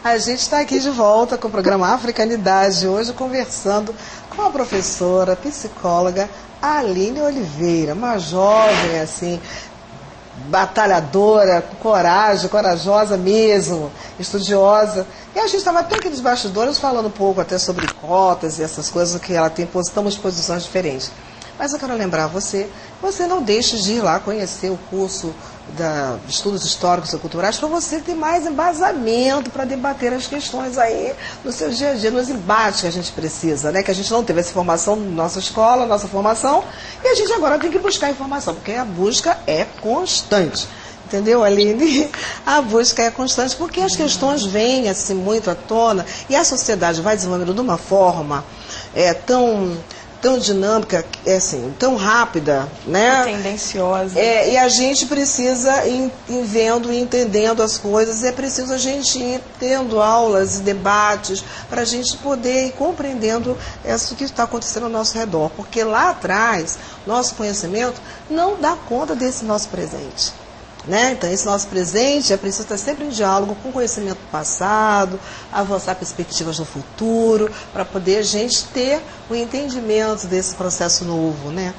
A gente está aqui de volta com o programa Africanidade, hoje conversando com a professora, psicóloga Aline Oliveira, uma jovem assim, batalhadora, com coragem, corajosa mesmo, estudiosa. E a gente estava até aqui nos bastidores falando um pouco até sobre cotas e essas coisas que ela tem, estamos em posições diferentes. Mas eu quero lembrar você não deixe de ir lá conhecer o curso de Estudos Históricos e Culturais para você ter mais embasamento para debater as questões aí no seu dia a dia, nos embates que a gente precisa, né? Que a gente não teve essa informação na nossa escola, nossa formação, e a gente agora tem que buscar informação, porque a busca é constante. Entendeu, Aline? A busca é constante, porque as questões vêm assim muito à tona e a sociedade vai desenvolvendo de uma forma tão dinâmica, assim, tão rápida, né? Tendenciosa. E a gente precisa ir vendo e entendendo as coisas, é preciso a gente ir tendo aulas e debates para a gente poder ir compreendendo isso que está acontecendo ao nosso redor, porque lá atrás, nosso conhecimento não dá conta desse nosso presente. Né? Então, esse nosso presente é preciso estar sempre em diálogo com o conhecimento do passado, avançar perspectivas no futuro, para poder a gente ter o entendimento desse processo novo, né?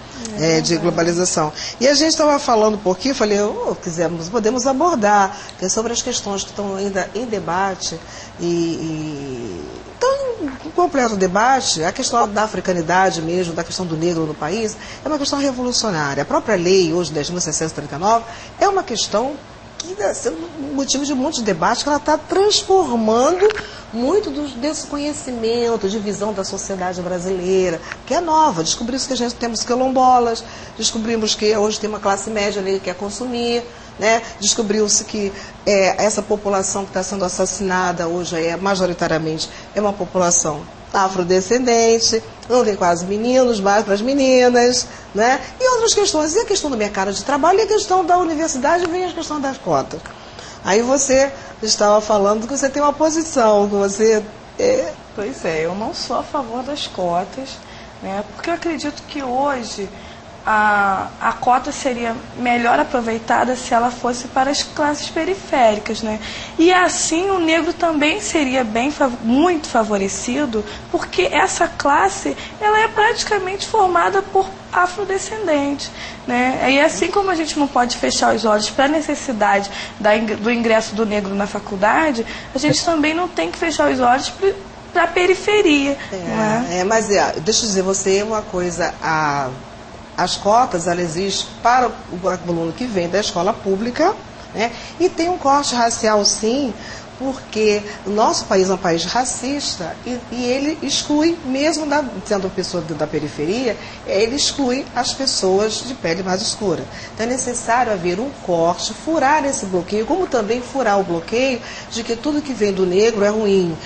De globalização. E a gente estava falando um pouquinho, falei, podemos abordar, que é sobre as questões que estão ainda em debate então, em completo debate, a questão da africanidade mesmo, da questão do negro no país, é uma questão revolucionária. A própria lei, hoje, 10.639, é uma questão que está sendo motivo de muitos debates, que ela está transformando muito desse conhecimento, de visão da sociedade brasileira, que é nova. Descobrimos que a gente temos quilombolas, descobrimos que hoje tem uma classe média ali que quer consumir, né? Descobriu-se que essa população que está sendo assassinada hoje majoritariamente é uma população afrodescendente, não tem quase meninos, mais para as meninas, né? E outras questões. E a questão do mercado de trabalho e a questão da universidade, vem a questão das cotas. Aí você estava falando que você tem uma posição, que você... Pois é, eu não sou a favor das cotas, né? Porque eu acredito que hoje a cota seria melhor aproveitada se ela fosse para as classes periféricas, né? E assim o negro também seria muito favorecido, porque essa classe ela é praticamente formada por afrodescendentes, né? E assim como a gente não pode fechar os olhos para a necessidade do ingresso do negro na faculdade, a gente também não tem que fechar os olhos para a periferia. Mas deixa eu dizer você uma coisa, as cotas, elas existem para o aluno que vem da escola pública, né? E tem um corte racial, sim, porque o nosso país é um país racista e ele exclui, mesmo sendo pessoa da periferia, ele exclui as pessoas de pele mais escura. Então é necessário haver um corte, furar esse bloqueio, como também furar o bloqueio de que tudo que vem do negro é ruim.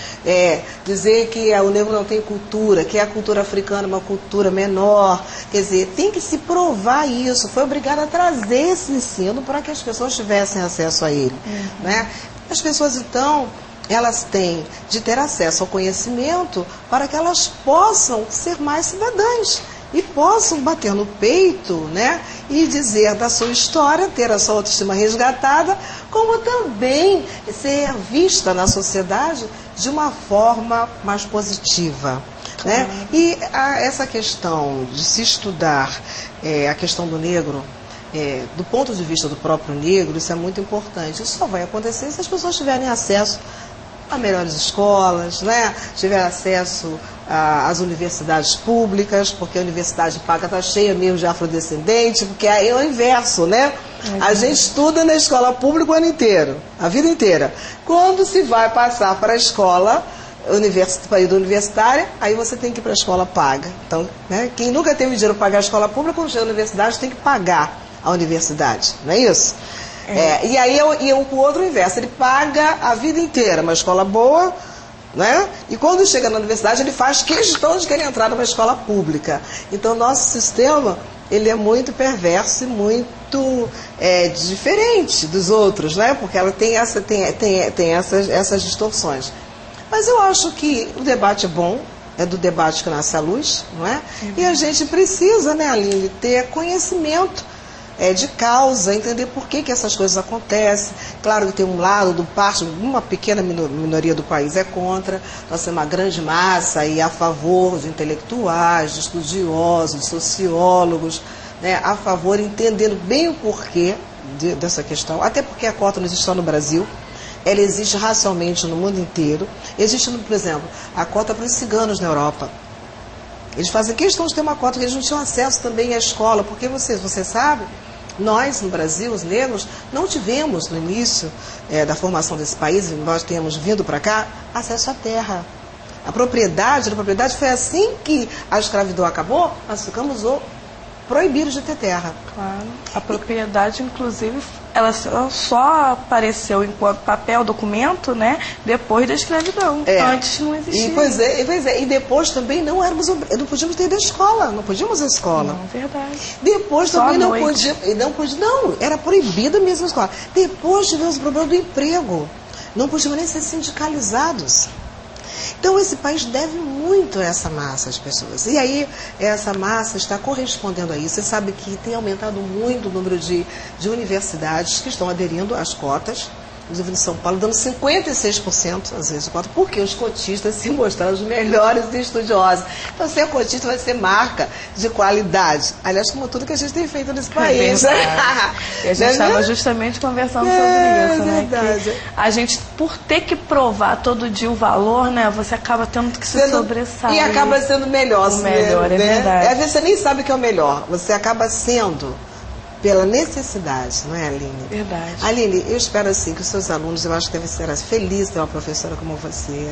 Dizer que o negro não tem cultura, que a cultura africana é uma cultura menor. Quer dizer, tem que se provar isso. Foi obrigado a trazer esse ensino para que as pessoas tivessem acesso a ele. Né? As pessoas, então, elas têm de ter acesso ao conhecimento para que elas possam ser mais cidadãs e possam bater no peito, né, e dizer da sua história, ter a sua autoestima resgatada, como também ser vista na sociedade de uma forma mais positiva. Né? E essa questão de se estudar a questão do negro, do ponto de vista do próprio negro, isso é muito importante. Isso só vai acontecer se as pessoas tiverem acesso a melhores escolas, né? Tiver acesso às universidades públicas, porque a universidade paga está cheia mesmo de afrodescendente, porque aí é o inverso, né? A gente estuda na escola pública o ano inteiro, a vida inteira. Quando se vai passar para a escola universitária, aí você tem que ir para a escola paga. Então, né, quem nunca teve dinheiro para pagar a escola pública, quando chega na universidade, tem que pagar a universidade, não é isso? E aí o outro inverso, ele paga a vida inteira uma escola boa, né? E quando chega na universidade, ele faz questão de querer entrar numa escola pública. Então, nosso sistema, ele é muito perverso e muito diferente dos outros, né? Porque ela tem essas distorções. Mas eu acho que o debate é bom, é do debate que nasce a luz, não é? E a gente precisa, né, Aline, ter conhecimento de causa, entender por que essas coisas acontecem. Claro que tem um lado do parte, uma pequena minoria do país é contra, nós temos uma grande massa e a favor de intelectuais, de estudiosos, de sociólogos, né, a favor, entendendo bem o porquê dessa questão, até porque a cota não existe só no Brasil, ela existe racialmente no mundo inteiro. Existe, por exemplo, a cota para os ciganos na Europa. Eles fazem questão de ter uma cota, porque eles não tinham acesso também à escola, porque você sabe, nós no Brasil, os negros, não tivemos no início da formação desse país, nós temos vindo para cá, acesso à terra. A propriedade foi assim que a escravidão acabou, nós ficamos proibidos de ter terra. Claro. A propriedade, inclusive, ela só apareceu enquanto papel, documento, né, depois da escravidão. Antes não existia. Pois é. E depois também não podíamos ter da escola, não podíamos ir à escola. Não, verdade. Depois só também não, era proibida mesmo a escola. Depois tivemos o problema do emprego. Não podíamos nem ser sindicalizados. Então, esse país deve muito a essa massa de pessoas. E aí, essa massa está correspondendo a isso. Você sabe que tem aumentado muito o número de universidades que estão aderindo às cotas. Inclusive em São Paulo, dando 56% às vezes de cota, porque os cotistas se mostraram os melhores estudiosos. Então, ser cotista vai ser marca de qualidade. Aliás, como tudo que a gente tem feito nesse país. E a gente estava justamente conversando sobre isso, né? Que a gente, por ter que provar todo dia o valor, né? Você acaba tendo que se sobressair. E acaba sendo melhor. O melhor, né? É verdade. Às vezes você nem sabe o que é o melhor. Você acaba sendo pela necessidade, não é, Aline? Verdade. Aline, eu espero assim que os seus alunos, eu acho que devem ser felizes de ter uma professora como você,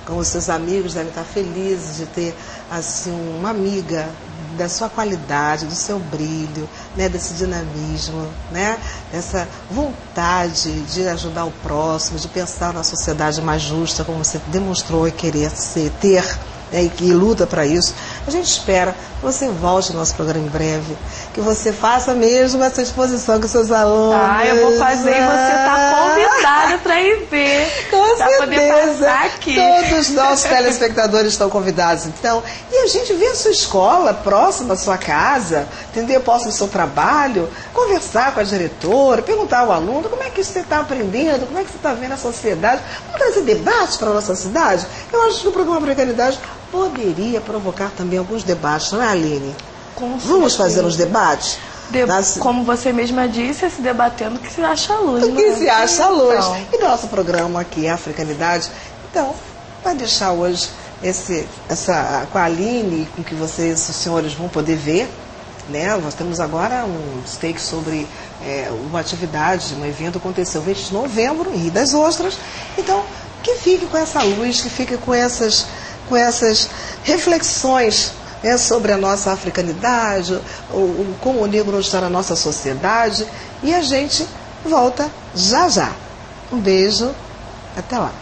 como os seus amigos devem estar felizes de ter assim uma amiga da sua qualidade, do seu brilho, né, desse dinamismo, né, dessa vontade de ajudar o próximo, de pensar na sociedade mais justa, como você demonstrou e querer ter. E que luta para isso. A gente espera que você volte ao nosso programa em breve, que você faça mesmo essa exposição com seus alunos. Eu vou fazer e você está convidada para ir ver. Com certeza. Poder passar aqui. Todos os nossos telespectadores estão convidados, então. E a gente vê a sua escola próxima à sua casa, entender próximo ao seu trabalho, conversar com a diretora, perguntar ao aluno como é que você está aprendendo, como é que você está vendo a sociedade. Vamos trazer debates para a nossa cidade? Eu acho que o programa Precariedade poderia provocar também alguns debates, não é, Aline? Vamos fazer uns debates? Como você mesma disse, se debatendo que se acha a luz. Que se acha a luz. Então. E nosso programa aqui, Africanidade, então, vai deixar hoje com a Aline, com que vocês, os senhores, vão poder ver, né? Nós temos agora um stake sobre uma atividade, um evento que aconteceu 20 de novembro, em Rio das Ostras. Então, que fique com essa luz, que fique com essas reflexões, né, sobre a nossa africanidade, como o negro está na nossa sociedade. E a gente volta já já. Um beijo, até lá.